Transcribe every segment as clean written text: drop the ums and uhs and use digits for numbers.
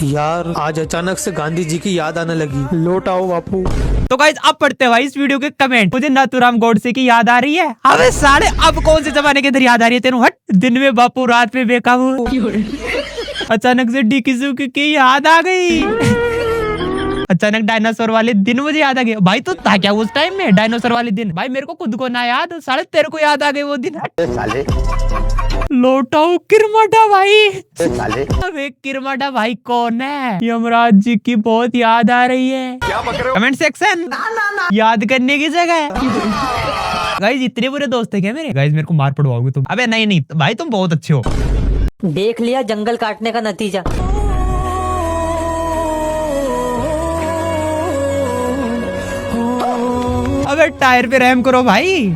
यार आज अचानक से गांधी जी की याद आने लगी। लौट आओ बापू। तो गाइस अब पढ़ते हैं भाई इस वीडियो के कमेंट। मुझे नाथूराम गोडसे की याद आ रही है। अबे साले अब कौन से जमाने के अंदर याद आ रही है तेनू? हट। दिन में बापू रात में बेकाबू। अचानक से डीकिसू की याद आ गई। अचानक डायनासोर वाले दिन मुझे याद आ गए। भाई तो था क्या उस टाइम में डायनासोर वाले दिन? भाई मेरे को खुद को ना याद, साले तेरे को याद आ गए वो दिन। साले लोटाऊ किरमाटा भाई। साले अबे किरमाटा भाई कौन है? यमराज जी की बहुत याद आ रही है। कमेंट सेक्शन याद करने की जगह। गाइस इतने बुरे दोस्त है क्या मेरे? गाइस मेरे को मार पड़वाओगे तुम? अबे नहीं नहीं भाई तुम बहुत अच्छे हो। देख लिया जंगल काटने का नतीजा। अबे टायर पे रहम करो भाई।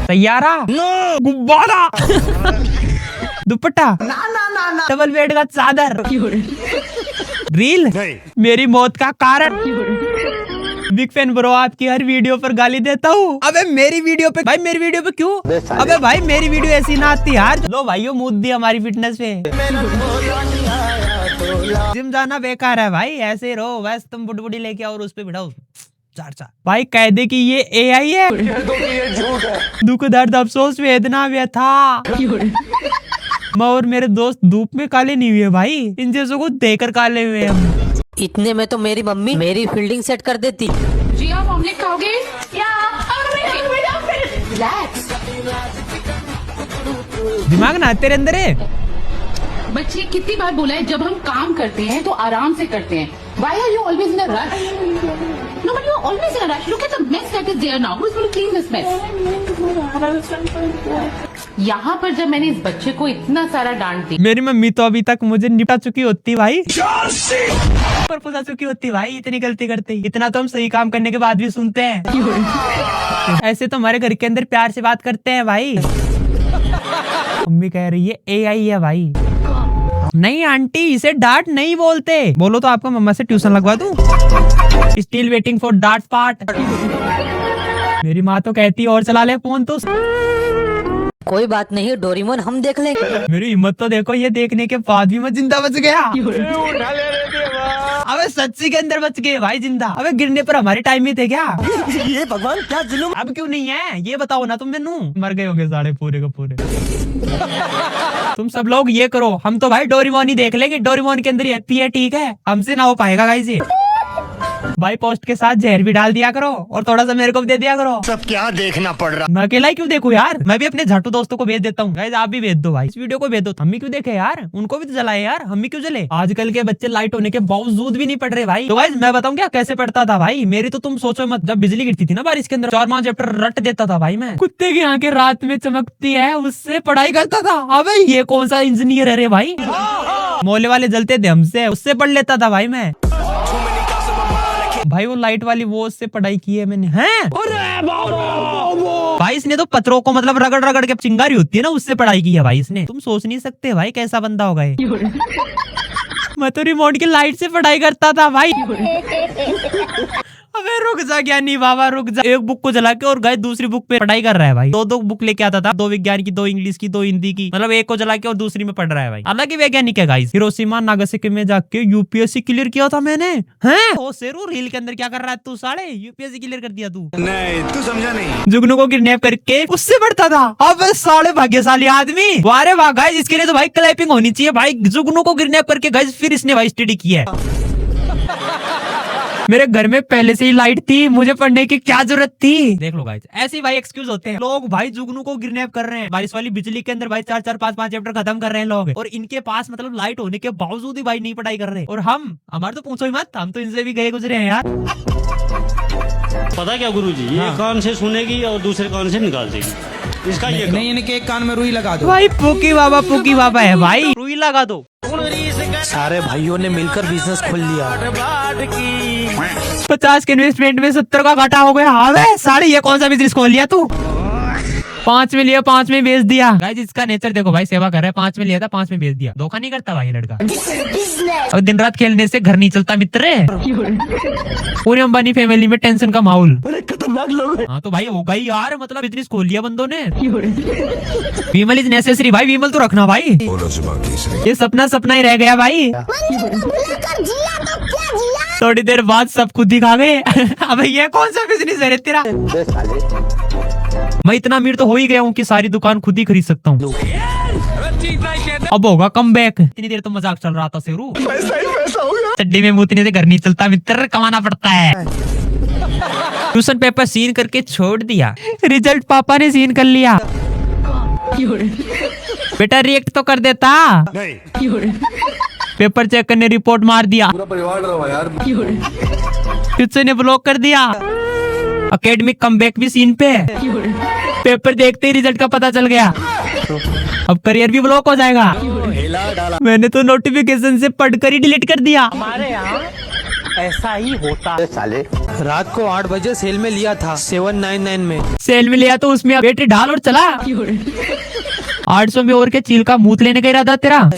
सैयारा गुब्बारा दुपट्टा डबल बेड का चादर रील मेरी मौत का कारण। बिग फैन ब्रो आपकी हर वीडियो पर गाली देता हूँ। अबे मेरी वीडियो पे भाई, मेरी वीडियो पे क्यों? अबे भाई मेरी वीडियो ऐसी ना आती यार। लो भाइयों मूद दी हमारी फिटनेस पे। जिम जाना बेकार है भाई, ऐसे रहो। वैसे तुम बुडबुडी लेके आओ और उस पे बिठाओ चार कह दे कि ये AI है। दुख दर्द अफसोस वेदना व्यथा। मैं और मेरे दोस्त धूप में काले नहीं हुए भाई, इन जैसों को देकर काले हुए हम। इतने में तो मेरी मम्मी मेरी फील्डिंग सेट कर देती। जी आप ऑमलेट खाओगे? रिलैक्स। दिमाग ना तेरे अंदर है। बच्चे कितनी बार बोला है जब हम काम करते हैं तो आराम से करते हैं। Why are you always in a rush? No, but you're always in a rush. Look at the mess that is there now. Who's going to clean this mess? यहाँ पर जब मैंने इस बच्चे को इतना सारा डांट दी, मेरी मम्मी तो अभी तक मुझे निपटा चुकी होती भाई, पर फुसा चुकी होती भाई इतनी गलती करते ही। इतना तो हम सही काम करने के बाद भी सुनते हैं। ऐसे तो हमारे घर के अंदर प्यार से बात करते हैं भाई। मम्मी कह रही है AI है भाई। नहीं आंटी इसे डांट नहीं बोलते। बोलो तो आपको मम्मा से ट्यूशन लगवा दूं। स्टिल वेटिंग फॉर डांट पार्ट। मेरी माँ तो कहती और चला ले फोन तो। कोई बात नहीं डोरेमोन हम देख लेंगे। मेरी हिम्मत तो देखो, ये देखने के बाद भी मैं जिंदा बच गया। अबे सच्ची के अंदर बच गए भाई जिंदा। अबे गिरने पर हमारी टाइम ही थे क्या? ये भगवान क्या जुल्म। अब क्यों नहीं है ये बताओ ना तुम। मैनू मर गए होंगे साढ़े पूरे के पूरे। तुम सब लोग ये करो, हम तो भाई डोरेमोन ही देख लेंगे। डोरेमोन के अंदर हैप्पी है, ठीक है, हमसे ना हो पाएगा गाइस ये। भाई पोस्ट के साथ जहर भी डाल दिया करो और थोड़ा सा मेरे को भी दे दिया करो। सब क्या देखना पड़ रहा? मैं अकेला ही क्यों देखूं यार? मैं भी अपने झाटू दोस्तों को भेज देता हूँ। गाइस आप भी भेज दो भाई, इस वीडियो को भेज दो। हम ही क्यों देखे यार, उनको भी तो जलाए यार, हम ही क्यों जले? आजकल के बच्चे लाइट होने के बावजूद भी नहीं पढ़ रहे भाई। तो गाइस मैं बताऊँ क्या कैसे पढ़ता था भाई? मेरी तो तुम सोचो मत, जब बिजली गिरती थी ना बारिश के अंदर 4-5 चैप्टर रट देता था भाई मैं। कुत्ते की आंखें रात में चमकती है उससे पढ़ाई करता था। अबे ये कौन सा इंजीनियर है रे भाई? मोहल्ले वाले जलते थे हमसे, उससे पढ़ लेता था भाई मैं। भाई वो लाइट वाली वो उससे पढ़ाई की है मैंने। हैं? भाई इसने तो पत्थरों को मतलब रगड़ रगड़ के चिंगारी होती है ना, उससे पढ़ाई की है भाई इसने। तुम सोच नहीं सकते भाई कैसा बंदा होगा ये। मैं तो रिमोट की लाइट से पढ़ाई करता था भाई। अबे रुक जा ज्ञानी बाबा रुक जा। एक बुक को जला के और गए दूसरी बुक पे पढ़ाई कर रहा है भाई। दो बुक लेके आता था, 2 विज्ञान की, 2 इंग्लिश की, 2 हिंदी की। मतलब एक को जला के और दूसरी में पढ़ रहा है भाई। अलग ही वैज्ञानिक है गाइस। हिरोशिमा नागासाकी में जाके UPSC क्लियर किया था मैंने। हैं? ओ शेरू रील के अंदर क्या कर रहा है तू? साले UPSC क्लियर कर दिया तू? नहीं तू समझा नहीं। जुगनू को किडनैप करके उससे पढ़ता था। अब साले भाग्यशाली आदमी। वारे वाह गाइस, इसके लिए तो भाई क्लैपिंग होनी चाहिए भाई। जुगनू को किडनैप करके गाइस फिर इसने भाई स्टडी की है। मेरे घर में पहले से ही लाइट थी, मुझे पढ़ने की क्या जरूरत थी? देख लो गाइस ऐसे भाई एक्सक्यूज होते हैं लोग। भाई जुगनू को किडनैप कर रहे हैं, बारिश वाली बिजली के अंदर भाई 4-4, 5-5 चैप्टर खत्म कर रहे हैं लोग। और इनके पास मतलब लाइट होने के बावजूद ही भाई नहीं पढ़ाई कर रहे। और हमारे तो पूछो ही मत, हम तो इनसे भी गए गुजरे हैं यार। पता क्या गुरुजी, ये कान से सुनेगी और दूसरे कान से निकाल देगी। इसका ये नहीं इनके एक कान में रुई लगा दो। भाई पुकी बाबा है भाई, रुई लगा दो। सारे भाइयों ने मिलकर बिजनेस खोल लिया। 50 के इन्वेस्टमेंट में 70 का घाटा हो गया। हाँ साड़ी ये कौन सा बिजनेस खोल लिया तू? 5 में लिया, 5 में बेच दिया। गाइस इसका नेचर देखो भाई, सेवा कर रहा है, 5 में लिया था, 5 में बेच दिया। धोखा नहीं करता भाई लड़का। और दिन रात खेलने से घर नहीं चलता मित्र। पूरी अंबानी फैमिली में टेंशन का माहौल। खतरनाक लोग हैं। हाँ तो भाई होगा ही यार, मतलब बिजनेस खोल लिया बंदों ने। विमल इज नेसेसरी भाई, विमल तो रखना भाई। ये सपना सपना ही रह गया भाई। थोड़ी देर बाद सब खुद ही खा गए। अबे ये कौन सा बिजनेस है रे तेरा? मैं इतना अमीर तो हो ही गया हूँ कि सारी दुकान खुद ही खरीद सकता हूँ। अब होगा कमबैक। इतनी देर तो मजाक चल रहा था शेरू। चड्डी में मूतने से घर नहीं चलता मित्र, कमाना पड़ता है। ट्यूशन पेपर सीन करके छोड़ दिया, रिजल्ट पापा ने सीन कर लिया। बेटा रिएक्ट तो कर देता। नहीं। पेपर चेक करने रिपोर्ट मार दिया। पूरा परिवार रहा यार। ट्यूशन ने ब्लॉक कर दिया। एकेडमिक कमबैक भी सीन पे। पेपर देखते ही रिजल्ट का पता चल गया। अब करियर भी ब्लॉक हो जाएगा। मैंने तो नोटिफिकेशन से पढ़कर ही डिलीट कर दिया। हमारे यहाँ ऐसा ही होता है साले। रात को 8 बजे सेल में लिया था 799 में। सेल में लिया तो उसमें बैटरी डाल और चला। 800 में और के चील का मूत लेने का इरादा तेरा?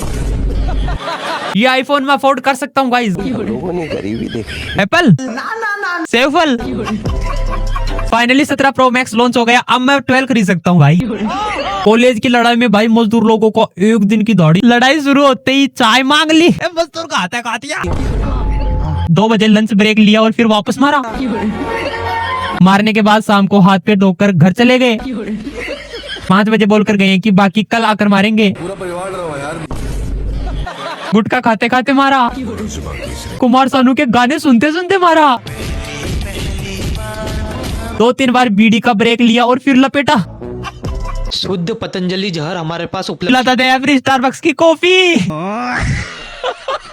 ये आईफोन में अफोर्ड कर सकता हूँ गाइस। लोगों ने गरीबी देखी। एप्पल सेवफल। फाइनली 17 प्रो मैक्स लॉन्च हो गया। अब मैं 12 खरीद सकता हूँ भाई। कॉलेज की लड़ाई में भाई मजदूर लोगों को 1 दिन की दौड़ी। लड़ाई शुरू होते ही चाय मांग ली। मजदूर का हाथ काटिया। 2 बजे लंच ब्रेक लिया और फिर वापस मारा। मारने के बाद शाम को हाथ पैर धोकर घर चले गए। 5 बजे बोलकर गए कि बाकी कल आकर मारेंगे। पूरा परिवार रहा यार। गुटखा खाते खाते मारा। कुमार सानू के गाने सुनते सुनते मारा। 2-3 बार बीड़ी का ब्रेक लिया और फिर लपेटा। शुद्ध पतंजलि जहर हमारे पास उपलब्ध। लाता था एवरी स्टारबक्स की कॉफी।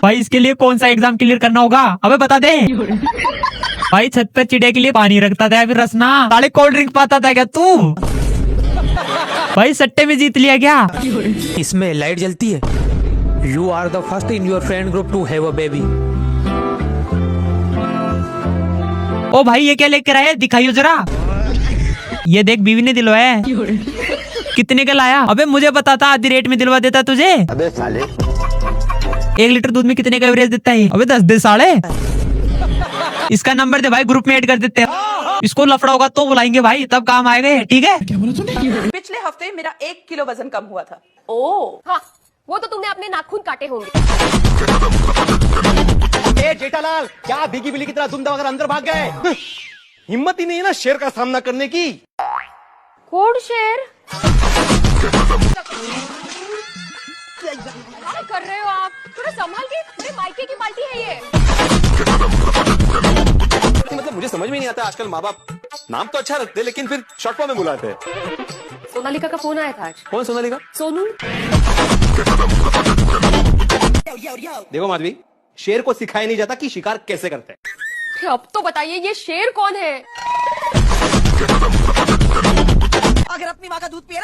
भाई इसके लिए कौन सा एग्जाम क्लियर करना होगा? अबे बता दे। भाई छत पर चिड़िया के लिए पानी रखता था, फिर रसना साले कोल्ड ड्रिंक पाता था क्या तू? भाई सट्टे में जीत लिया क्या? इसमें लाइट जलती है। You are the first in your friend group to have a baby. ओ भाई ये क्या लेकर आया, दिखाइयो जरा। ये देख बीवी ने दिलवाया है। कितने का लाया? अबे मुझे बता था, आधी रेट में दिलवा देता तुझे। अबे साले 1 लीटर दूध में कितने का एवरेज देता है? अबे 10 दे साले। इसका नंबर दे भाई, ग्रुप में ऐड कर देते हैं। इसको लफड़ा होगा तो बुलाएंगे भाई, तब काम आएगा। ठीक है। पिछले हफ्ते मेरा 1 किलो वजन कम हुआ था। ओह हाँ, वो तो तुमने अपने नाखून काटे होंगे। ए जेठालाल, क्या भीगी बिल्ली की तरह दुम दबाकर अंदर भाग गए? हिम्मत ही नहीं है ना शेर का सामना करने की। कौन शेर? क्या कर रहे हो आप? थोड़ा संभाल के, मेरे मायके की बाल्टी है ये। मतलब मुझे समझ में नहीं आता, आजकल माँ बाप नाम तो अच्छा रखते लेकिन फिर शॉर्ट फॉर्म में बुलाते हैं। सोनालिका का फोन आया था आज। कौन सोनालिका? सोनू। देखो माधवी, शेर को सिखाया नहीं जाता कि शिकार कैसे करते हैं। अब तो बताइए ये शेर कौन है? अगर अपनी माँ का दूध पिए ना